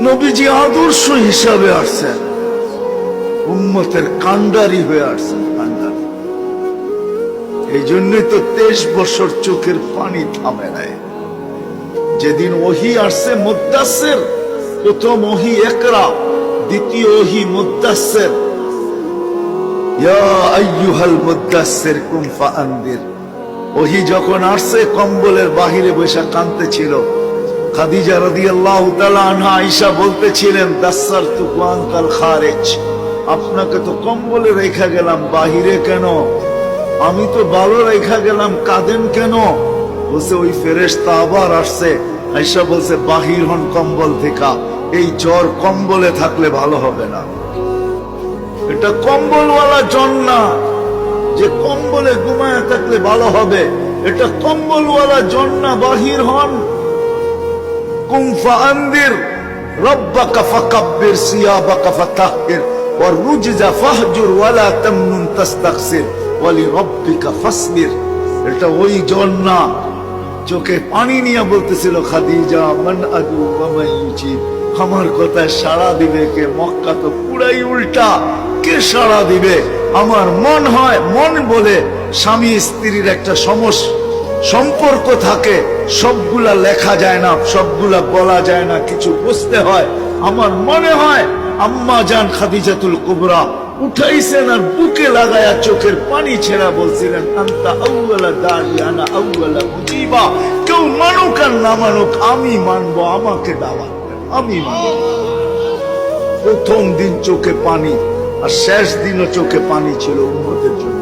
নবীজি আদর্শ হিসাবে আসছেন, উম্মতের কান্ডারি হয়ে আসছেন, কান্ডারি। এই জন্যই তো 23 বছর চোখের পানি থামে নাই। যেদিন ওহী আসছে মুদ্দাসসির, প্রথম ওহী ইকরা, দ্বিতীয় ওহী মুদ্দাসসির। ইয়া আইয়ুহাল মুদ্দাসসির কুম ফাআনদির। ওহী যখন আসছে কম্বলের বাহিরে বসে কাঁদতেছিল। খাদিজা রাদিয়াল্লাহু তাআলা আনহা আয়েশা বলতেছিলেন, দাসসারতুকু আনকাল খারিজ, আপনাকে তো কম্বলে রেখা গেলাম, বাহিরে কেন? আমি তো ভালো রেখা গেলাম, কাঁদেন কেন? বলছে ওই ফেরেশতা আবার আসছে। আয়েশা বলছে বাহির হন কম্বল থেকে, এই জ্বর কম্বলে থাকলে ভালো হবে না। এটা কম্বলওয়ালা জ্বর না যে কম্বলে ঘুমায় থাকলে ভালো হবে, এটা কম্বলওয়ালা জ্বর না, বাহির হন। কুম ফাআনদির রব্বাকা ফাকাব্বির সিয়াবাকা ফাতাহহির ওয়ার রুজজা ফাহজুর ওয়ালা তামনুন তাস্তাকসির ওয়ালি রব্বিকা ফাসবির। এটা ওই জ্বর না। চোখে পানি নিয়ে বলতেছিল খাদিজা, মান আদু ওয়া মান ইউজিব, আমার কথায় সাড়া দিবে কে? মক্কা তো পুরাই উল্টা, কে সাড়া দিবে? আমার মন হয়, মন বলে স্বামী স্ত্রীর একটা সম্পর্ক থাকে, সবগুলা লেখা যায় না, সবগুলা বলা যায় না, কিছু বুঝতে হয়। আমার মনে হয় আম্মা জান খাদিজাতুল কুবরা উঠাইছেন আর বুকে লাগায়া চোখের পানি ছেড়া বলছিলেন, আনতা আউয়ালা দাঈ আনা আউয়ালা মুজিবা। কেউ মানুক আর না মানুক, আমি মানবো, আমাকে দাওয়াত দেন, আমি মানবো। প্রথম দিন চোখে পানি, আর শেষ দিনও চোখে পানি ছিল উম্মতের জন্য।